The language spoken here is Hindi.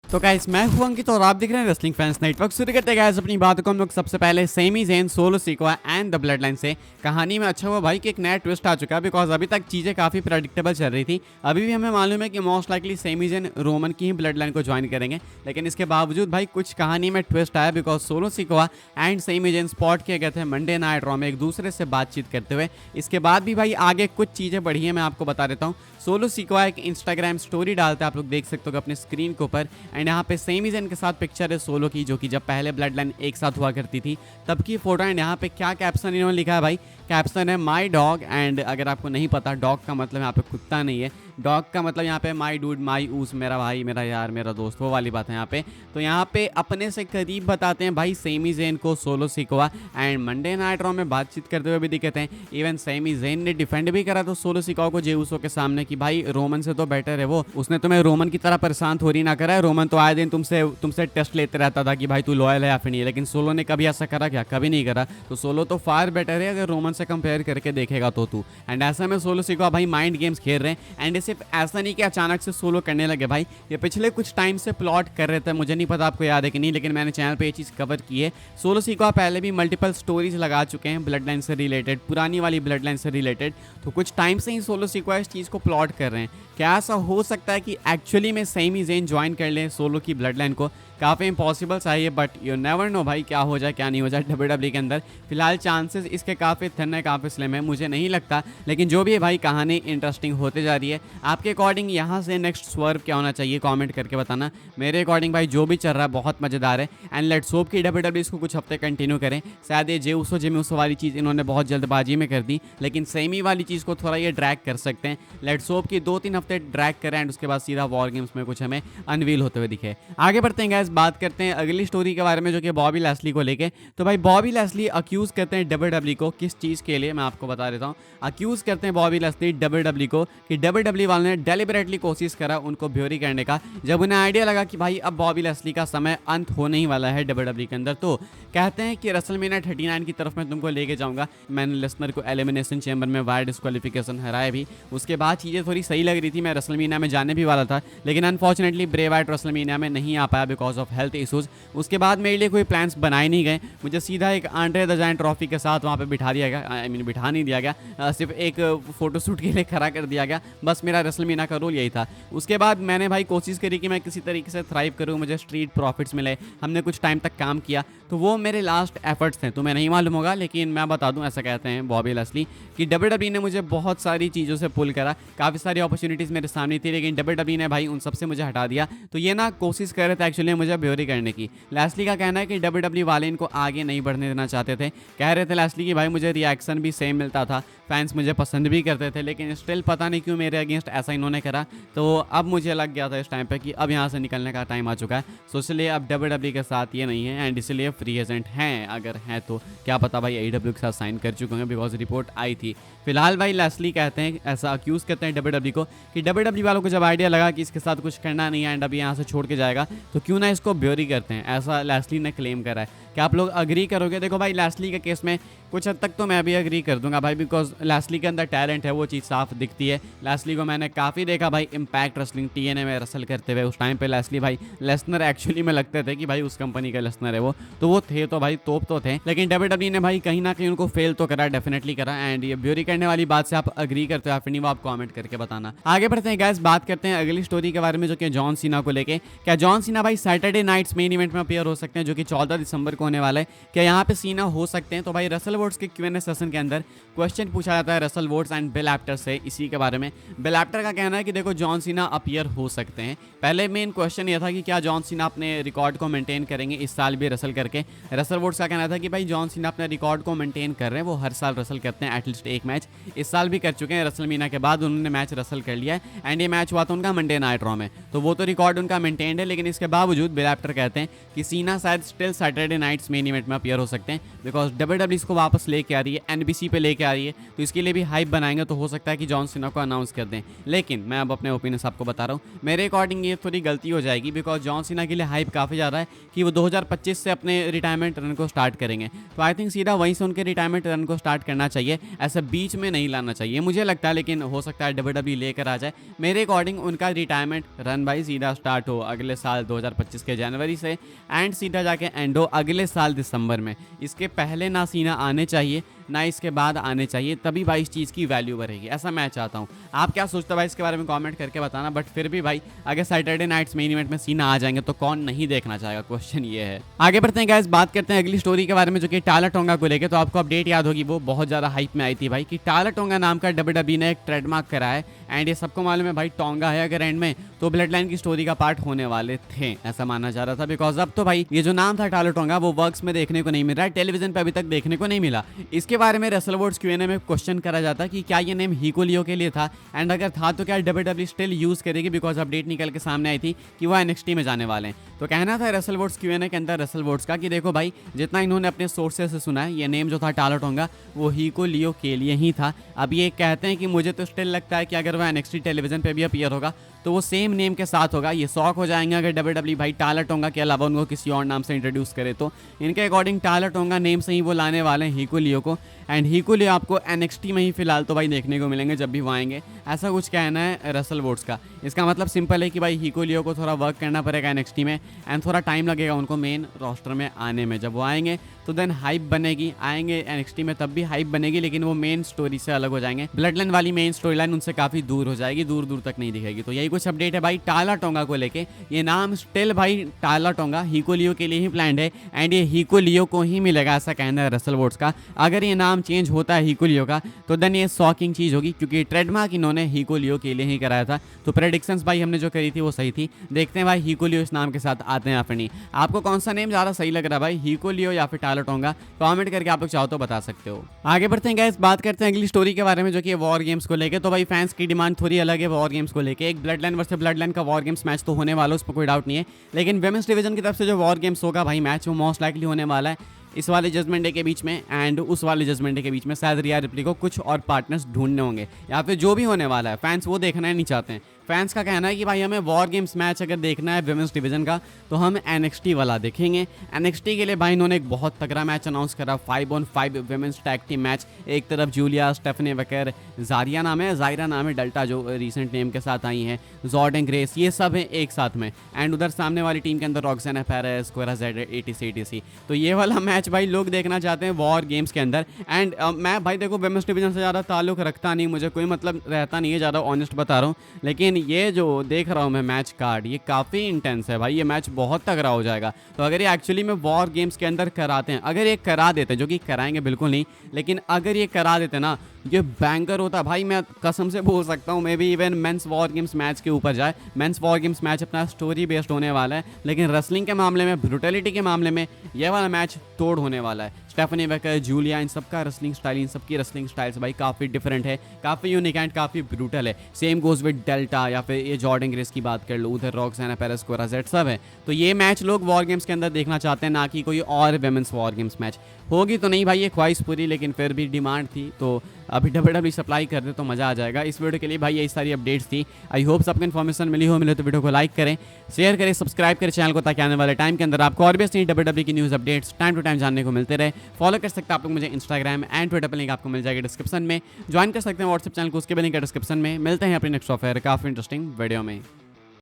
तो गाइस मैं हूं अंकित और आप देख रहे हैं रेसलिंग फैंस नेटवर्क। शुरू करते हैं गाइस अपनी बात को हम लोग सबसे पहले Sami Zayn, Solo Sikoa and the Bloodline से। कहानी में अच्छा हुआ भाई कि एक नया ट्विस्ट आ चुका है, बिकॉज अभी तक चीज़ें काफ़ी प्रेडिक्टेबल चल रही थी। अभी भी हमें मालूम है कि most likely Sami Zayn Roman की ही ब्लड लाइन को ज्वाइन करेंगे, लेकिन इसके बावजूद भाई कुछ कहानी में ट्विस्ट आया, because Solo Sikoa and Sami Zayn spot किए गए थे मंडे नाइट रॉ में एक दूसरे से बातचीत करते हुए। इसके बाद भी भाई आगे कुछ चीज़ें बढ़ी हैं, मैं आपको बता देता हूँ। सोलो सिकोआ एक इंस्टाग्राम स्टोरी डालता है, आप लोग देख सकते हो अपने स्क्रीन के ऊपर, एंड यहाँ पे सेमी ज़ेन के साथ पिक्चर है सोलो की, जो कि जब पहले ब्लड लाइन एक साथ हुआ करती थी तब की फोटो। एंड यहाँ पे क्या कैप्शन इन्होंने लिखा है भाई, कैप्शन है माई डॉग। एंड अगर आपको नहीं पता, डॉग का मतलब यहाँ पे कुत्ता नहीं है, डॉग का मतलब यहाँ पे माई डूड, माई ऊस, मेरा भाई, मेरा यार, मेरा दोस्त, वो वाली बात है यहाँ पे। तो यहाँ पे अपने से करीब बताते हैं भाई सेमी ज़ेन को solo Sikoa, and Monday night raw में बातचीत करते हुए भी दिखते हैं। इवन सेमी ज़ेन ने डिफेंड भी करा तो सोलो सिकोआ को जे ऊसो के सामने कि भाई रोमन से तो बेटर है वो, उसने तुम्हें रोमन की तरह परेशान थोड़ी ना करा है। रोमन तो आए दिन तुमसे टेस्ट लेते रहता था कि भाई तू लॉयल है या फिर नहीं, लेकिन सोलो ने कभी ऐसा करा क्या? कभी नहीं करा। तो सोलो तो फार बेटर है अगर रोमन से कंपेयर करके देखेगा तो तू। एंड ऐसा में सोलो सिकोआ भाई माइंड गेम्स खेल रहे हैं। एंड सिर्फ ऐसा नहीं कि अचानक से सोलो करने लगे भाई, ये पिछले कुछ टाइम से प्लॉट कर रहे थे। मुझे नहीं पता आपको याद है कि नहीं, लेकिन मैंने चैनल पे ये चीज़ कवर की है। सोलो सिकोआ पहले भी मल्टीपल स्टोरीज लगा चुके हैं ब्लड लाइन से रिलेटेड, पुरानी वाली ब्लड लाइन से रिलेटेड। तो कुछ टाइम से ही सोलो सिकोआ इस चीज़ को प्लॉट कर रहे हैं। क्या ऐसा हो सकता है कि एक्चुअली में सेमी ज़ेन ज्वाइन कर ले सोलो की ब्लड लाइन को? काफ़ी इम्पॉसिबल सा है, बट यू नेवर नो भाई क्या हो जाए क्या नहीं हो जाए डब्ल्यूडब्ल्यू के अंदर। फिलहाल चांसेस इसके काफ़ी थिन है, काफ़ी स्लिम है, मुझे नहीं लगता। लेकिन जो भी है भाई, कहानी इंटरेस्टिंग होते जा रही है। आपके अकॉर्डिंग यहाँ से नेक्स्ट स्वर्व क्या होना चाहिए, कमेंट करके बताना। मेरे अकॉर्डिंग भाई जो भी चल रहा है बहुत मज़ेदार है, एंड लेट्स होप कि डब्ल्यूडब्ल्यू इसको कुछ हफ्ते कंटिन्यू करें। शायद ये जे ऊसो वाली चीज़ इन्होंने बहुत जल्दबाजी में कर दी, लेकिन सेमी वाली चीज़ को थोड़ा ये ड्रैग कर सकते हैं। लेट्स होप कि 2-3 हफ्ते ड्रैग करें एंड उसके बाद सीधा वॉर गेम्स में कुछ हमें अनवील होते हुए दिखे। आगे बढ़ते हैं गाइस, बात करते हैं अगली स्टोरी के बारे में, जो कि बॉबी लैस्ली को लेके। तो भाई बॉबी लैस्ली अक्यूज करते हैं डब्ल्यूडब्ल्यू को किस चीज़ के लिए, मैं आपको बता देता हूँ। अक्यूज करते हैं बॉबी लैस्ली डब्ल्यूडब्ल्यू को कि डब्ल्यूडब्ल्यू वालों ने डेलिबरेटली कोशिश करा उनको ब्योरी करने का। जब उन्हें आइडिया लगा कि भाई अब बॉबी लैस्ली का समय अंत होने ही वाला है डब्ल्यूडब्ल्यू के अंदर, तो कहते हैं कि रेसलमेनिया 39 की तरफ मैं तुमको लेके जाऊंगा। मैंने लेसनर को एलिमिनेशन चैम्बर में वायर डिस्क्वालिफिकेशन हराया भी, उसके बाद चीज़ें थोड़ी सही लग रही थी। मैं रेसलमेनिया में जाने भी वाला था, लेकिन अनफॉर्चुनेटली ब्रे वाइट रेसलमेनिया में नहीं आ पाया बिकॉज ऑफ हेल्थ इशूज़। उसके बाद मेरे लिए कोई प्लान्स बनाए नहीं गए, मुझे सीधा एक आंड्रे द जायंट ट्रॉफी के साथ वहाँ पे बिठा दिया गया। आई मीन बिठा नहीं दिया गया, सिर्फ एक फोटोशूट के लिए खड़ा कर दिया गया। बस मेरा रेसलमेनिया का रोल यही था। उसके बाद मैंने भाई कोशिश करी कि मैं किसी तरीके से थ्राइव करूँ, मुझे स्ट्रीट प्रॉफिट्स मिले। हमने कुछ टाइम तक काम किया, तो वो मेरे लास्ट एफर्ट्स थे। तुम्हें नहीं मालूम होगा, लेकिन मैं बता दूं, ऐसा कहते हैं बॉबी लैस्ली कि डब्ल्यूडब्ल्यू ने मुझे बहुत सारी चीज़ों से पुल करा। काफ़ी सारी अपॉर्चुनिटीज़ मेरे सामने थी, लेकिन डब्ल्यूडब्ल्यू ने भाई उन सबसे मुझे हटा दिया। तो ये ना कोशिश कर रहे थे एक्चुअली मुझे ब्योरी करने की। लैस्ली का कहना है कि डब्ल्यूडब्ल्यू वाले इनको आगे नहीं बढ़ने देना चाहते थे। कह रहे थे लैस्ली कि भाई मुझे रिएक्शन भी सेम मिलता था, फैंस मुझे पसंद भी करते थे, लेकिन स्टिल पता नहीं क्यों मेरे अगेंस्ट ऐसा इन्होंने करा। तो अब मुझे लग गया था इस टाइम पे कि अब यहाँ से निकलने का टाइम आ चुका है। सो इसलिए अब डब्ल्यूडब्ल्यू के साथ ये नहीं है, एंड इसलिए फ्री एजेंट हैं। अगर हैं तो क्या पता भाई AEW के साथ साइन कर चुके हैं, बिकॉज रिपोर्ट आई थी। फिलहाल भाई लैस्ली कहते हैं, ऐसा अक्यूज़ करते हैं डब्ल्यूडब्ल्यू को कि डब्ल्यूडब्ल्यू वालों को जब आइडिया लगा कि इसके साथ कुछ करना नहीं है एंड अभी यहाँ से छोड़ के जाएगा, तो क्यों ना इसको ब्योरी करते हैं, ऐसा लैस्ली ने क्लेम करा है। क्या आप लोग अग्री करोगे? देखो भाई लैस्ली के केस में कुछ हद तक तो मैं भी अग्री कर दूंगा भाई, बिकॉज लैस्ली के अंदर टैलेंट है, वो चीज़ साफ दिखती है। लैस्ली को मैंने काफ़ी देखा भाई इम्पैक्ट रेसलिंग TNA में रसल करते हुए। उस टाइम पे लैस्ली भाई लेसनर एक्चुअली में लगते थे कि भाई उस कंपनी का लेसनर है वो, तो वो थे तो भाई तोप तो थे। लेकिन डब्ल्यूडब्ल्यू ने भाई कहीं ना कहीं उनको फेल तो करा, डेफिनेटली करा। एंड ये ब्योरी करने वाली बात से आप अग्री करते हो या फिर नहीं, वो आप कमेंट करके बताना। आगे बढ़ते हैं गाइस, बात करते हैं अगली स्टोरी के बारे में, जो कि जॉन सीना को लेके। क्या जॉन सीना भाई सैटरडे नाइट्स मेन इवेंट में अपीयर हो सकते हैं, जो कि 14 दिसंबर को होने वाला है? क्या यहाँ पे सीना हो सकते हैं? तो भाई रसल वोट्स के Q&A सेशन के अंदर क्वेश्चन पूछा जाता है रसल वोट्स एंड बिल एप्टर से इसी के बारे में। बिल एप्टर का कहना है कि देखो जॉन सीना अपीयर हो सकते हैं। पहले मेन क्वेश्चन ये था कि क्या जॉन सीना अपने रिकॉर्ड को मेंटेन करेंगे इस साल भी रसल करके। रसल वोट्स का कहना था कि भाई जॉन सीना अपने रिकॉर्ड को मेंटेन कर रहे हैं, वो हर साल रसल करते हैं एटलीस्ट एक मैच। इस साल भी कर चुके हैं, रेसलमेनिया के बाद उन्होंने मैच रसल कर लिया है। एंड ये मैच हुआ था उनका मंडे नाइट रॉ में, तो वो तो रिकॉर्ड उनका मेंटेन्ड है। लेकिन इसके बावजूद बिल एप्टर कहते हैं कि सीना शायद still Saturday night night's main event में अपीयर हो सकते हैं, बिकॉज WWE इसको वापस लेके आ रही है, NBC पे लेके आ रही है, तो इसके लिए भी हाइप बनाएंगे तो हो सकता है कि जॉन सीना को अनाउंस कर दें। लेकिन मैं अब अपने ओपिनियन आपको बता रहा हूँ, मेरे अकॉर्डिंग ये थोड़ी गलती हो जाएगी, बिकॉज जॉन सीना के लिए हाइप काफ़ी ज़्यादा है कि वो 2025 से अपने रिटायरमेंट रन को स्टार्ट करेंगे। तो आई थिंक सीधा वहीं से उनके रिटायरमेंट रन को स्टार्ट करना चाहिए, ऐसा बीच में नहीं लाना चाहिए मुझे लगता है। लेकिन हो सकता है WWE लेकर आ जाए। मेरे अकॉर्डिंग उनका रिटायरमेंट रन भाई सीधा स्टार्ट हो अगले साल 2025 के जनवरी से, एंड सीधा जाके एंड हो अगले साल दिसंबर में। इसके पहले ना सीना आने चाहिए ना इसके बाद आने चाहिए, तभी भाई इस चीज़ की वैल्यू बढ़ेगी, ऐसा मैं चाहता हूँ। आप क्या सोचते हो भाई इसके बारे में कमेंट करके बताना। बट फिर भी भाई अगर सैटरडे नाइट्स मेन इवेंट में सीना आ जाएंगे तो कौन नहीं देखना चाहेगा, क्वेश्चन ये है। आगे बढ़ते हैं गाइस, बात करते हैं अगली स्टोरी के बारे में जो कि टाला टोंगा को लेकर। तो आपको अपडेट याद होगी, वो बहुत ज़्यादा हाइप में आई थी भाई कि टाला टोंगा नाम का WWE ने एक ट्रेडमार्क करा है, एंड ये सबको मालूम है भाई टोंगा है अगर एंड में तो ब्लड लाइन की स्टोरी का पार्ट होने वाले थे, ऐसा माना जा रहा था। बिकॉज अब तो भाई ये जो नाम था टाला टोंगा वो वर्क्स में देखने को नहीं मिल रहा है, टेलीविजन पे अभी तक देखने को नहीं मिला। इसके बारे में रेसलवर्ड्स Q&A में क्वेश्चन करा जाता कि क्या ये नेम हीको लियो के लिए था, एंड अगर था तो क्या WWE स्टिल यूज करेगी, बिकॉज अपडेट निकल के सामने आई थी कि वो NXT में जाने वाले हैं। तो कहना था रेसलवर्ड्स Q&A के अंदर रेसलवर्ड्स का कि देखो भाई जितना इन्होंने अपने सोर्सेस से सुना है, ये नेम जो था टाला टोंगा वो हीको लियो के लिए ही था। अब ये कहते हैं कि मुझे तो स्टिल लगता है कि अगर वो NXT टेलीविजन पे भी अपीयर होगा तो वो सेम नेम के साथ होगा। ये शॉक हो जाएंगे अगर WWE भाई टाला टोंगा के अलावा उनको किसी और नाम से इंट्रोड्यूस करे तो। इनके अकॉर्डिंग टाला टोंगा नेम से ही वो लाने वाले हैं हीको लियो को, एंड हीको लियो आपको NXT में ही फिलहाल तो भाई देखने को मिलेंगे जब भी वो आएंगे, ऐसा कुछ कहना है रेसलवर्ड्स का। इसका मतलब सिंपल है कि भाई हीको लियो को थोड़ा वर्क करना पड़ेगा NXT में, एंड थोड़ा टाइम लगेगा उनको मेन रोस्टर में आने में। जब वो आएंगे तो देन हाइप बनेगी, आएंगे NXT में तब भी हाइप बनेगी, लेकिन वो मेन स्टोरी से अलग हो जाएंगे। ब्लड लाइन वाली मेन स्टोरी लाइन उनसे काफ़ी दूर हो जाएगी, दूर दूर तक नहीं दिखेगी। तो यही कुछ अपडेट है भाई टाला टोंगा को लेके। ये नाम स्टिल भाई टाला टोंगा हीको लियो के लिए ही प्लान्ड है, एंड ये हीको लियो को ही मिलेगा, ऐसा कहना है रेसलवर्ड्स का। अगर ये नाम चेंज होता है हीको लियो का तो देन ये शॉकिंग चीज़ होगी, क्योंकि ट्रेडमार्क इन्होंने हीको लियो के लिए ही कराया था। तो प्रेडिक्शंस भाई हमने जो करी थी वो सही थी। देखते हैं भाई हीको लियो इस नाम के साथ आते हैं या फिर नहीं। आपको कौन सा नेम ज़्यादा सही लग रहा है भाई, हीको लियो या फिर टाला टोंगा? कमेंट करके आप लोग चाहो तो बता सकते हो। आगे बढ़ते हैं गाइस, बात करते हैं अगली स्टोरी के बारे में जो कि वॉर गेम्स को लेके। तो भाई फैंस की डिमांड थोड़ी अलग है वॉर गेम्स को लेके। एक blood line versus blood line का वॉर गेम्स मैच तो होने वाला है, उसमें कोई डाउट नहीं है, लेकिन विमेंस डिवीजन की तरफ से जो वॉर गेम्स होगा भाई मैच, वो मोस्ट लाइकली होने वाला है इस वाले जजमेंट डे के बीच में एंड उस वाले जजमेंट डे के बीच में। शायद रिया रिप्ली को कुछ और पार्टनर्स ढूंढने होंगे, या फिर जो भी होने वाला है फैंस वो देखना ही नहीं चाहते हैं। फैंस का कहना है कि भाई हमें वॉर गेम्स मैच अगर देखना है विमेंस डिवीजन का तो हम NXT वाला देखेंगे। NXT के लिए भाई इन्होंने एक बहुत तगड़ा मैच अनाउंस करा, 5-on-5 women's tag team match. एक तरफ जूलिया, स्टेफनी वेकर, जारिया नाम है, जायरा नाम है, डेल्टा जो रिसेंट नेम के साथ आई हैं, जॉर्डन ग्रेस, ये सब हैं एक साथ में। एंड उधर सामने वाली टीम के अंदर रॉक्साना पेरेस, कोरा जेड, ATC। तो ये वाला मैच भाई लोग देखना चाहते हैं वॉर गेम्स के अंदर। एंड मैं भाई देखो विमेंस डिवीजन से ज़्यादा ताल्लुक रखता नहीं, मुझे कोई मतलब रहता नहीं है, ज़्यादा ऑनेस्ट बता रहा हूँ। लेकिन ये जो देख रहा हूँ मैं मैच कार्ड, ये काफ़ी इंटेंस है भाई, ये मैच बहुत तगड़ा हो जाएगा। तो अगर ये एक्चुअली में वॉर गेम्स के अंदर कराते हैं, अगर ये करा देते हैं, जो कि कराएंगे बिल्कुल नहीं, लेकिन अगर ये करा देते ना, ये बैंकर होता भाई। मैं कसम से बोल सकता हूँ maybe even men's war games match के ऊपर जाए। मेंस वॉर गेम्स मैच अपना स्टोरी बेस्ड होने वाला है, लेकिन रेसलिंग के मामले में, ब्रूटलिटी के मामले में ये वाला मैच तोड़ होने वाला है। स्टेफनी वेकर, जूलिया, इन सबका रेसलिंग स्टाइल, इन सबकी रेसलिंग स्टाइल्स भाई काफ़ी डिफरेंट है, काफ़ी यूनिक एंड काफ़ी ब्रूटल है। सेम गोज विद डेल्टा, या फिर ये जॉर्डन ग्रेस की बात कर लो, उधर रॉक्साना पेरेस, कोरा जेड सब है। तो ये मैच लोग वॉर गेम्स के अंदर देखना चाहते हैं, ना कि कोई और विमेंस वॉर गेम्स मैच। होगी तो नहीं भाई ये ख्वाहिश पूरी, लेकिन फिर भी डिमांड थी तो अभी WWE सप्लाई कर दे तो मज़ा आ जाएगा। इस वीडियो के लिए भाई यही सारी अपडेट्स थी। आई होप सबको इन्फॉर्मेशन मिले तो वीडियो को लाइक करें, शेयर करें, सब्सक्राइब करें चैनल को, ताकि आने वाले टाइम के अंदर आपको और भी WWE की news updates time to time जानने को मिलते रहे। फॉलो कर सकते हैं आप लोग मुझे इंस्टाग्राम एंड ट्विटर पर, लिंक आपको मिल जाएगा डिस्क्रिप्शन में। ज्वाइन कर सकते हैं व्हाट्सएप चैनल को, उसके भी लिंक है डिस्क्रिप्शन में। मिलते हैं अपने नेक्स्ट ऑफर काफ़ी इंटरेस्टिंग वीडियो में।